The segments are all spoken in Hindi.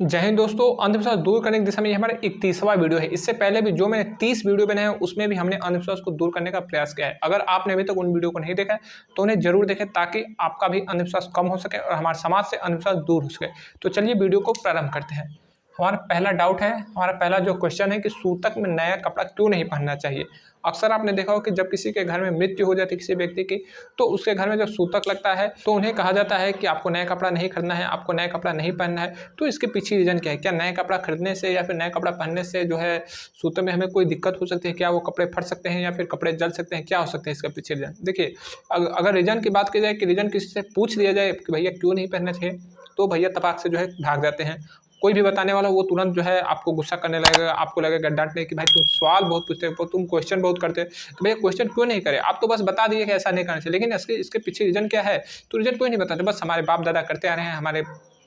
जय हिंद दोस्तों, अंधविश्वास दूर करने की दिशा में ये हमारा 31वां वीडियो है। इससे पहले भी जो मैंने 30 वीडियो बनाए हैं उसमें भी हमने अंधविश्वास को दूर करने का प्रयास किया है। अगर आपने अभी तक उन वीडियो को नहीं देखा है तो उन्हें जरूर देखें ताकि आपका भी अंधविश्वास कम हो सके और हमारे समाज से अंधविश्वास दूर हो सके। तो चलिए वीडियो को प्रारंभ करते हैं। हमारा पहला डाउट है, हमारा पहला जो क्वेश्चन है कि सूतक में नया कपड़ा क्यों नहीं पहनना चाहिए। अक्सर आपने देखा हो कि जब किसी के घर में मृत्यु हो जाती है किसी व्यक्ति की, तो उसके घर में जब सूतक लगता है तो उन्हें कहा जाता है कि आपको नया कपड़ा नहीं खरीदना है, आपको नया कपड़ा नहीं पहनना है। तो इसके पीछे रीजन क्या है? क्या नया कपड़ा खरीदने से या फिर नया कपड़ा पहनने से जो है सूतक में हमें कोई दिक्कत हो सकती है? क्या वो कपड़े फट सकते हैं या फिर कपड़े जल सकते हैं? क्या हो सकते हैं इसके पीछे रीजन? देखिए, अगर रीजन की बात की जाए कि रीजन किसी से पूछ लिया जाए कि भैया क्यों नहीं पहनना चाहिए, तो भैया तपाक से जो है भाग जाते हैं। कोई भी बताने वाला वो तुरंत जो है आपको गुस्सा करने लगेगा, आपको लगेगा डांटने कि भाई तुम सवाल बहुत पूछते हो, तुम क्वेश्चन बहुत करते हो। तो भैया क्वेश्चन क्यों नहीं करे? आप तो बस बता दिए कि ऐसा नहीं करना चाहिए, लेकिन इसके पीछे रीजन क्या है? तो रीजन कोई नहीं बताते, बस हमारे बाप दादा करते आ रहे हैं, हमारे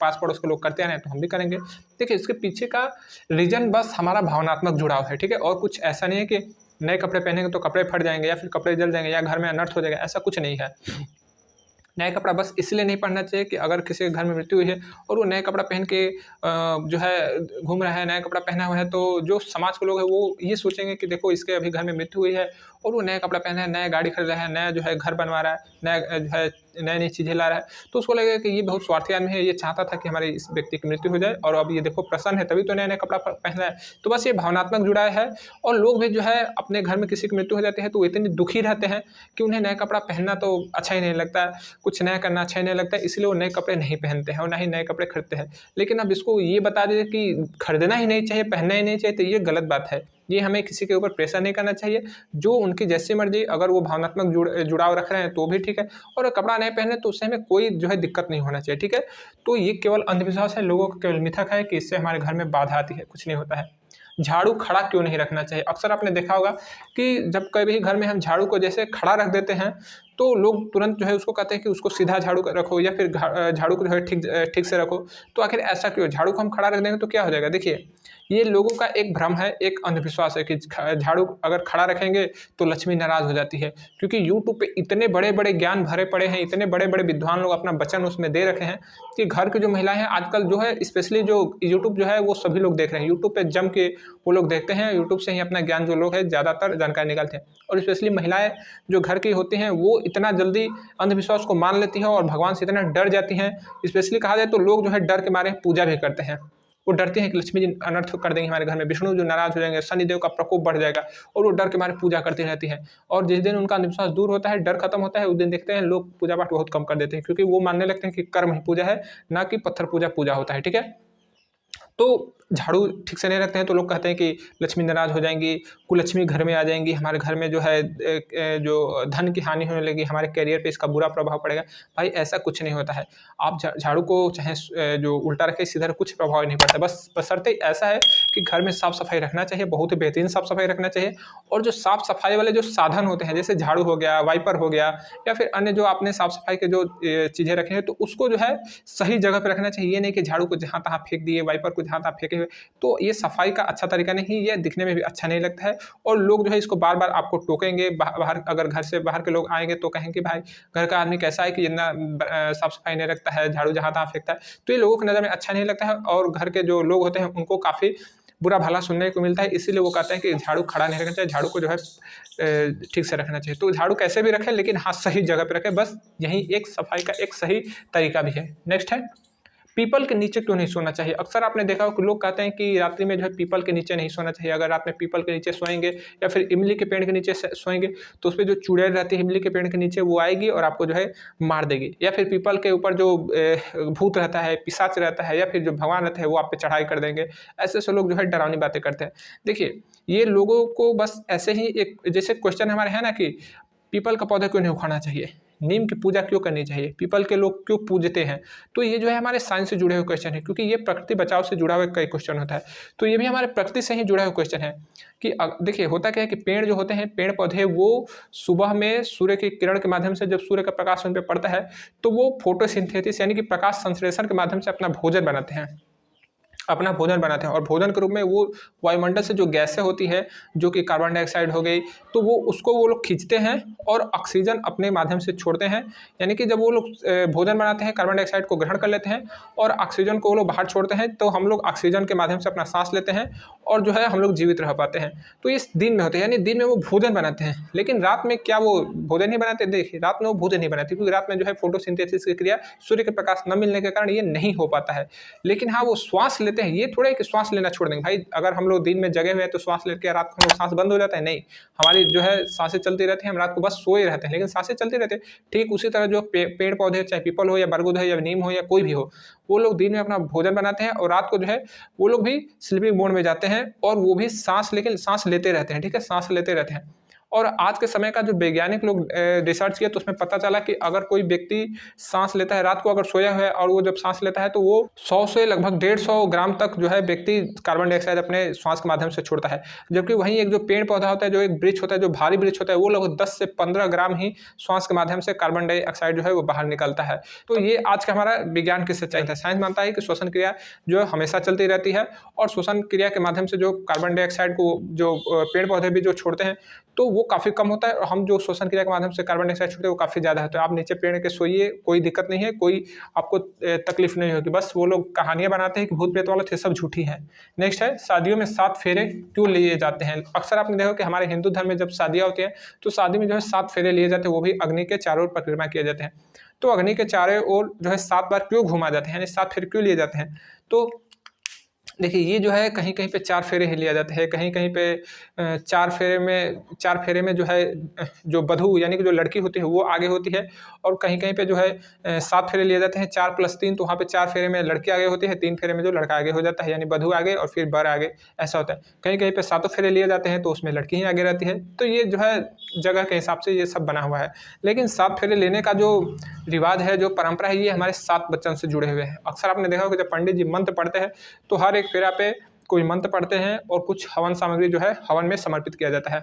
पास पड़ोस के लोग करते आ रहे हैं तो हम भी करेंगे। देखिए, इसके पीछे का रीजन बस हमारा भावनात्मक जुड़ाव है, ठीक है? और कुछ ऐसा नहीं है कि नए कपड़े पहनेंगे तो कपड़े फट जाएंगे या फिर कपड़े जल जाएंगे या घर में अनर्थ हो जाएगा, ऐसा कुछ नहीं है। नया कपड़ा बस इसलिए नहीं पहनना चाहिए कि अगर किसी के घर में मृत्यु हुई है और वो नया कपड़ा पहन के जो है घूम रहा है, नया कपड़ा पहना हुआ है, तो जो समाज के लोग हैं वो ये सोचेंगे कि देखो इसके अभी घर में मृत्यु हुई है और वो नया कपड़ा पहना है, नया गाड़ी खरीद रहा है, नया जो है घर बनवा रहा है, नया जो है नई-नई चीज़ें ला रहा है, तो उसको लगेगा कि ये बहुत स्वार्थी आदमी है, ये चाहता था कि हमारे इस व्यक्ति की मृत्यु हो जाए और अब ये देखो प्रसन्न है तभी तो नया-नया कपड़ा पहन रहा है। तो बस ये भावनात्मक जुड़ाव है। और लोग भी जो है अपने घर में किसी की मृत्यु हो जाती है तो वो इतने दुखी रहते हैं कि उन्हें नया कपड़ा पहनना तो अच्छा ही नहीं लगता है, कुछ नया करना अच्छा ही नहीं लगता है, इसलिए वो नए कपड़े नहीं पहनते हैं और ना ही नए कपड़े खरीदते हैं। लेकिन अब इसको ये बता दीजिए कि खरीदना ही नहीं चाहिए, पहनना ही नहीं चाहिए, तो ये गलत बात है। ये हमें किसी के ऊपर प्रेशर नहीं करना चाहिए, जो उनकी जैसी मर्ज़ी, अगर वो भावनात्मक जुड़ाव रख रहे हैं तो भी ठीक है, और कपड़ा नहीं पहने तो उससे हमें कोई जो है दिक्कत नहीं होना चाहिए, ठीक है? तो ये केवल अंधविश्वास है, लोगों का केवल मिथक है कि इससे हमारे घर में बाधा आती है, कुछ नहीं होता है। झाड़ू खड़ा क्यों नहीं रखना चाहिए? अक्सर आपने देखा होगा कि जब कभी घर में हम झाड़ू को जैसे खड़ा रख देते हैं, तो लोग तुरंत जो है उसको कहते हैं कि उसको सीधा झाड़ू रखो या फिर झाड़ू को जो है ठीक से रखो। तो आखिर ऐसा क्यों? झाड़ू को हम खड़ा रख देंगे तो क्या हो जाएगा? देखिए, ये लोगों का एक भ्रम है, एक अंधविश्वास है कि झाड़ू अगर खड़ा रखेंगे तो लक्ष्मी नाराज़ हो जाती है। क्योंकि यूट्यूब पे इतने बड़े-बड़े ज्ञान भरे पड़े हैं, इतने बड़े-बड़े विद्वान लोग अपना वचन उसमें दे रखे हैं कि घर की जो महिलाएँ हैं आजकल जो है, स्पेशली जो यूट्यूब जो है वो सभी लोग देख रहे हैं। यूट्यूब पे जम के वो लोग देखते हैं, यूट्यूब से ही अपना ज्ञान जो लोग हैं ज़्यादातर जानकारी निकालते हैं। और स्पेशली महिलाएँ जो घर की होती हैं वो इतना जल्दी अंधविश्वास को मान लेती हैं और भगवान से इतना डर जाती हैं। स्पेशली कहा जाए तो लोग जो है डर के मारे पूजा भी करते हैं। वो डरते हैं कि लक्ष्मी जी अनर्थ कर देंगे हमारे घर में, विष्णु जो नाराज़ हो जाएँगे, शनिदेव का प्रकोप बढ़ जाएगा, और वो डर के मारे पूजा करती रहती हैं। और जिस दिन उनका अंधविश्वास दूर होता है, डर खत्म होता है, उस दिन देखते हैं लोग पूजा पाठ बहुत कम कर देते हैं, क्योंकि वो मानने लगते हैं कि कर्म ही पूजा है, ना कि पत्थर पूजा पूजा होता है, ठीक है? तो झाड़ू ठीक से नहीं रखते हैं तो लोग कहते हैं कि लक्ष्मी नाराज़ हो जाएँगी, कुललक्ष्मी घर में आ जाएँगी, हमारे घर में जो है जो धन की हानि होने लगेगी, हमारे करियर पे इसका बुरा प्रभाव पड़ेगा। भाई ऐसा कुछ नहीं होता है। आप झाड़ू को चाहे जो उल्टा रखें, सीधा रखें, कुछ प्रभाव नहीं पड़ता है। बस बशर्ते ऐसा है कि घर में साफ-सफाई रखना चाहिए, बहुत ही बेहतरीन साफ-सफाई रखना चाहिए। और जो साफ-सफाई वाले जो साधन होते हैं, जैसे झाड़ू हो गया, वाइपर हो गया, या फिर अन्य जो आपने साफ-सफाई के जो चीज़ें रखे हैं, तो उसको जो है सही जगह पे रखना चाहिए। ये नहीं कि झाड़ू को जहाँ-तहाँ फेंक दिए, वाइपर को जहाँ-तहाँ फेंके हुए, तो ये सफाई का अच्छा तरीका नहीं, ये दिखने में भी अच्छा नहीं लगता है। और लोग जो है इसको बार-बार आपको टोकेंगे, बाहर अगर घर से बाहर के लोग आएँगे तो कहेंगे भाई घर का आदमी कैसा है कि इतना साफ-सफाई नहीं रखता है, झाड़ू जहाँ-तहाँ फेंकता है। तो ये लोगों की नज़र में अच्छा नहीं लगता है और घर के जो लोग होते हैं उनको काफ़ी बुरा-भला सुनने को मिलता है। इसीलिए वो कहते हैं कि झाड़ू खड़ा नहीं रखना चाहिए, झाड़ू को जो है ठीक से रखना चाहिए। तो झाड़ू कैसे भी रखें, लेकिन हाँ, सही जगह पे रखें, बस यही एक सफाई का एक सही तरीका भी है। नेक्स्ट है, पीपल के नीचे क्यों नहीं सोना चाहिए? अक्सर आपने देखा होगा कि लोग कहते हैं कि रात्रि में जो है पीपल के नीचे नहीं सोना चाहिए। अगर रात में पीपल के नीचे सोएँगे या फिर इमली के पेड़ के नीचे सोएँगे तो उसपे जो चुड़ैल रहती है इमली के पेड़ के नीचे, वो आएगी और आपको जो है मार देगी। या फिर पीपल के ऊपर जो भूत रहता है, पिशाच रहता है, या फिर जो भगवान रहते हैं वो आप पे चढ़ाई कर देंगे। ऐसे-ऐसे लोग जो है डरावनी बातें करते हैं। देखिए, ये लोगों को बस ऐसे ही एक जैसे क्वेश्चन हमारे है ना कि पीपल का पौधा क्यों नहीं उखाड़ना चाहिए? नीम की पूजा क्यों करनी चाहिए? पीपल के लोग क्यों पूजते हैं? तो ये जो है हमारे साइंस से जुड़े हुए क्वेश्चन है, क्योंकि ये प्रकृति बचाव से जुड़ा हुआ कई क्वेश्चन होता है। तो ये भी हमारे प्रकृति से ही जुड़ा हुआ क्वेश्चन है कि देखिए होता क्या है कि पेड़ जो होते हैं, पेड़-पौधे वो सुबह में सूर्य की किरण के माध्यम से जब सूर्य का प्रकाश उन पे पड़ता है, तो वो फोटोसिंथेसिस यानी कि प्रकाश संश्लेषण के माध्यम से अपना भोजन बनाते हैं। अपना भोजन बनाते हैं और भोजन के रूप में वो वायुमंडल से जो गैसें होती है, जो कि कार्बन डाइऑक्साइड हो गई, तो वो लोग खींचते हैं और ऑक्सीजन अपने माध्यम से छोड़ते हैं। यानी कि जब वो लोग भोजन बनाते हैं, कार्बन डाइऑक्साइड को ग्रहण कर लेते हैं और ऑक्सीजन को वो लोग बाहर छोड़ते हैं, तो हम लोग ऑक्सीजन के माध्यम से अपना सांस लेते हैं और जो है हम लोग जीवित रह पाते हैं। तो इस दिन में होते हैं, यानी दिन में वो भोजन बनाते हैं। लेकिन रात में क्या वो भोजन नहीं बनाते? देखिए, रात में वो भोजन नहीं बनाते, क्योंकि रात में जो है फोटोसिंथेसिस की क्रिया सूर्य के प्रकाश न मिलने के कारण ये नहीं हो पाता है। लेकिन हाँ, वो श्वास लेते हैं। ये थोड़ा है कि श्वास लेना छोड़ देंगे। भाई, अगर हम लोग दिन में जगे हुए हैं तो श्वास लेके रात को हम लोग सांस बंद हो जाता है? नहीं, हमारी जो है सांसें चलती रहती हैं। हम रात को बस सोए रहते हैं, लेकिन सांसें चलती रहती है। ठीक उसी तरह जो पेड़ पौधे, चाहे पीपल हो या बरगद हो या नीम हो या कोई भी हो, वो लोग दिन में अपना भोजन बनाते हैं और रात को जो है वो लोग भी स्लीपिंग मोड में जाते हैं और वो भी सांस, लेकिन सांस लेते रहते हैं। ठीक है, सांस लेते रहते हैं। और आज के समय का जो वैज्ञानिक लोग रिसर्च किया, तो उसमें पता चला कि अगर कोई व्यक्ति सांस लेता है, रात को अगर सोया हुआ है और वो जब सांस लेता है, तो वो 100 से लगभग 150 ग्राम तक जो है व्यक्ति कार्बन डाइऑक्साइड अपने श्वास के माध्यम से छोड़ता है। जबकि वहीं एक जो पेड़ पौधा होता है, जो एक वृक्ष होता है, जो भारी वृक्ष होता है, वो लगभग 10 से 15 ग्राम ही श्वास के माध्यम से कार्बन डाइऑक्साइड जो है वो बाहर निकलता है। तो ये आज का हमारा विज्ञान की सच्चाई है। साइंस मानता है कि श्वसन क्रिया जो है हमेशा चलती रहती है और श्वसन क्रिया के माध्यम से जो कार्बन डाइऑक्साइड को जो पेड़ पौधे भी जो छोड़ते हैं, तो वो काफ़ी कम होता है और हम जो श्वसन क्रिया के माध्यम से कार्बन डाइऑक्साइड छोड़ते हैं वो काफ़ी ज़्यादा होता है। आप नीचे पेड़ के सोइए, कोई दिक्कत नहीं है, कोई आपको तकलीफ नहीं होगी। बस वो लोग कहानियाँ बनाते हैं कि भूत प्रेत वाले थे, सब झूठी हैं। नेक्स्ट है, शादियों में 7 फेरे क्यों लिए जाते हैं? अक्सर आपने देखा कि हमारे हिंदू धर्म में जब शादियाँ होती हैं, तो शादी में जो है 7 फेरे लिए जाते हैं, वो भी अग्नि के चारों ओर परिक्रमा किए जाते हैं। तो अग्नि के चारों ओर जो है 7 बार क्यों घुमा जाते हैं, यानी 7 फेरे क्यों लिए जाते हैं? तो देखिए, ये जो है कहीं-कहीं पे 4 फेरे ही लिया जाता है, कहीं-कहीं पे 4 फेरे में जो है जो वधू यानी कि जो लड़की होती है वो आगे होती है और कहीं-कहीं पे जो है 7 फेरे लिए जाते हैं, 4 + 3, तो वहाँ पे 4 फेरे में लड़की आगे होती है, 3 फेरे में जो लड़का आगे हो जाता है, यानी वधू आगे और फिर वर आगे, ऐसा होता है। कहीं-कहीं पे 7 फेरे लिए जाते हैं, तो उसमें लड़की ही आगे रहती है। तो ये जो है जगह के हिसाब से ये सब बना हुआ है। लेकिन 7 फेरे लेने का जो रिवाज है, जो परंपरा है, ये हमारे 7 वचन से जुड़े हुए हैं। अक्सर आपने देखा होगा जब पंडित जी मंत्र पढ़ते हैं, तो हर एक फेरा पे कोई मंत्र पढ़ते हैं और कुछ हवन सामग्री जो है हवन में समर्पित किया जाता है।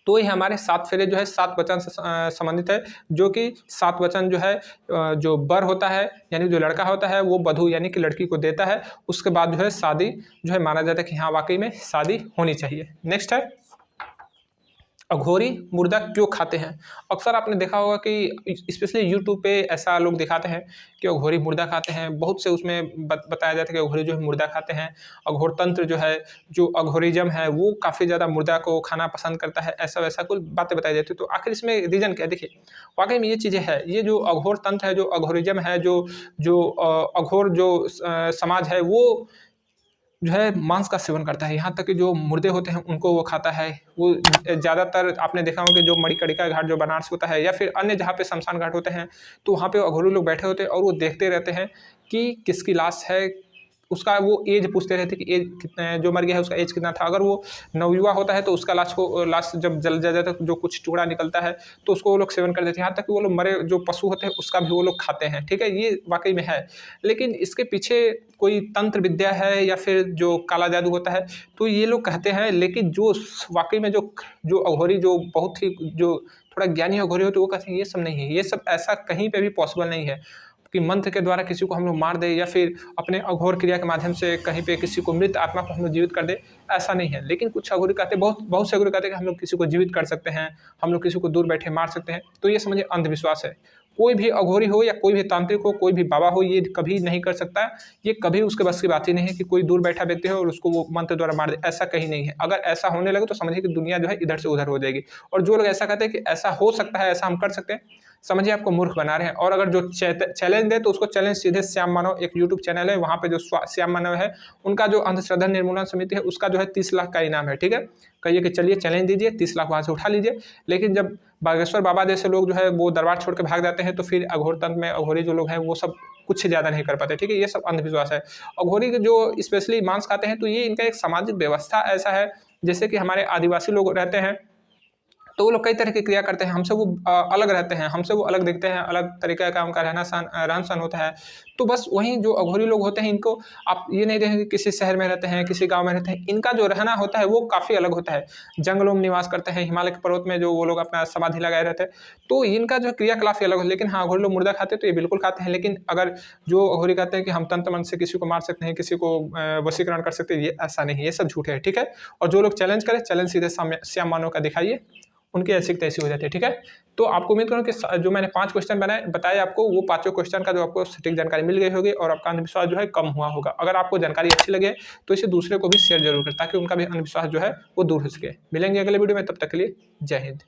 तो ये हमारे 7 फेरे जो है 7 वचन से संबंधित है, जो कि 7 वचन जो है जो वर होता है यानी जो लड़का होता है वो वधू यानी कि लड़की को देता है। उसके बाद जो है शादी जो है माना जाता है कि हाँ, वाकई में शादी होनी चाहिए। नेक्स्ट है, अघोरी मुर्दा क्यों खाते हैं? अक्सर आपने देखा होगा कि स्पेशली यूट्यूब पे ऐसा लोग दिखाते हैं कि अघोरी मुर्दा खाते हैं। बहुत से उसमें बताया जाता है कि अघोरी जो है मुर्दा खाते हैं। अघोर तंत्र जो है, जो अघोरिज्म है, वो काफ़ी ज़्यादा मुर्दा को खाना पसंद करता है। ऐसा वैसा कुछ बातें बताई जाती है। तो आखिर इसमें रीज़न क्या है? देखिए, वाकई में ये चीज़ें हैं। ये जो अघोर तंत्र है, जो अघोरिज्म है, जो अघोर जो समाज है, वो जो है मांस का सेवन करता है। यहाँ तक कि जो मुर्दे होते हैं उनको वो खाता है। वो ज़्यादातर आपने देखा होगा कि जो मणिकर्णिका घाट जो बनारस होता है या फिर अन्य जहाँ पे शमशान घाट होते हैं, तो वहाँ पे अघोरी लोग बैठे होते हैं और वो देखते रहते हैं कि किसकी लाश है। उसका वो एज पूछते रहते हैं कि एज कितना है, जो मर गया है उसका एज कितना था। अगर वो नवयुवा होता है तो उसका लाश जब जल जाता है, जो कुछ टुकड़ा निकलता है, तो उसको वो लोग सेवन कर देते हैं। यहाँ तक कि वो लोग मरे जो पशु होते हैं उसका भी वो लोग खाते हैं। ठीक है, ये वाकई में है। लेकिन इसके पीछे कोई तंत्र विद्या है या फिर जो काला जादू होता है, तो ये लोग कहते हैं। लेकिन जो वाकई में जो अघोरी जो बहुत ही जो थोड़ा ज्ञानी अघोरी होते हैं, वो कहते हैं ये सब नहीं है, ये सब ऐसा कहीं पे भी पॉसिबल नहीं है कि मंत्र के द्वारा किसी को हम लोग मार दे या फिर अपने अघोर क्रिया के माध्यम से कहीं पे किसी को मृत आत्मा को हम लोग जीवित कर दे, ऐसा नहीं है। लेकिन कुछ अघोरी कहते हैं, बहुत से अघोरी कहते हैं कि हम लोग किसी को जीवित कर सकते हैं, हम लोग किसी को दूर बैठे मार सकते हैं। तो ये समझिए अंधविश्वास है। कोई भी अघोरी हो या कोई भी तांत्रिक हो, कोई भी बाबा हो, ये कभी नहीं कर सकता। ये कभी उसके बस की बात ही नहीं है कि कोई दूर बैठा व्यक्ति हो और उसको वो मंत्र द्वारा मार दे, ऐसा कहीं नहीं है। अगर ऐसा होने लगे तो समझिए कि दुनिया जो है इधर से उधर हो जाएगी। और जो लोग ऐसा कहते हैं कि ऐसा हो सकता है, ऐसा हम कर सकते हैं, समझिए आपको मूर्ख बना रहे हैं। और अगर जो चैलेंज दे तो उसको चैलेंज सीधे श्याम मानव एक यूट्यूब चैनल है, वहाँ पे जो श्याम मानव है, उनका जो अंधश्रद्धा निर्मूलन समिति है, उसका जो है 30 लाख का इनाम है। ठीक है, कहिए कि चलिए चैलेंज दीजिए, 30 लाख वहाँ से उठा लीजिए। लेकिन जब बागेश्वर बाबा जैसे लोग जो है वो दरबार छोड़ के भाग जाते हैं, तो फिर अघोर तंत्र में अघोरी जो लोग हैं वो सब कुछ ज़्यादा नहीं कर पाते। ठीक है, ये सब अंधविश्वास है। अघोरी जो स्पेशली मांस खाते हैं, तो ये इनका एक सामाजिक व्यवस्था ऐसा है, जैसे कि हमारे आदिवासी लोग रहते हैं, तो वो लोग कई तरह की क्रिया करते हैं, हमसे वो अलग रहते हैं, हमसे वो अलग दिखते हैं, अलग तरीके का उनका रहन सहन होता है। तो बस वहीं जो अघोरी लोग होते हैं, इनको आप ये नहीं देखेंगे कि किसी शहर में रहते हैं, किसी गाँव में रहते हैं, इनका जो रहना होता है वो काफ़ी अलग होता है। जंगलों में निवास करते हैं, हिमालय के पर्वत में जो वो लोग अपना समाधि लगाए रहते हैं, तो इनका जो क्रियाकलाप ही अलग हो। लेकिन हाँ, अघोरी लोग मुर्दा खाते हैं तो ये बिल्कुल खाते हैं, लेकिन अगर जो अघोरी कहते हैं कि हम तंत्र मंत्र से किसी को मार सकते हैं, किसी को वशीकरण कर सकते हैं, ये ऐसा नहीं है, ये सब झूठ है, ठीक है? और जो लोग चैलेंज करें, चैलेंज सीधे श्याम मानव का दिखाइए, उनकी ऐसी की तैसी हो जाती है, ठीक है? तो आपको उम्मीद करूँ कि जो मैंने 5 क्वेश्चन बताए आपको, वो पाँचों क्वेश्चन का जो आपको सटीक जानकारी मिल गई होगी और आपका अंधविश्वास जो है कम हुआ होगा। अगर आपको जानकारी अच्छी लगे तो इसे दूसरे को भी शेयर ज़रूर करें, ताकि उनका भी अंधविश्वास जो है वो दूर हो सके। मिलेंगे अगले वीडियो में, तब तक के लिए जय हिंद।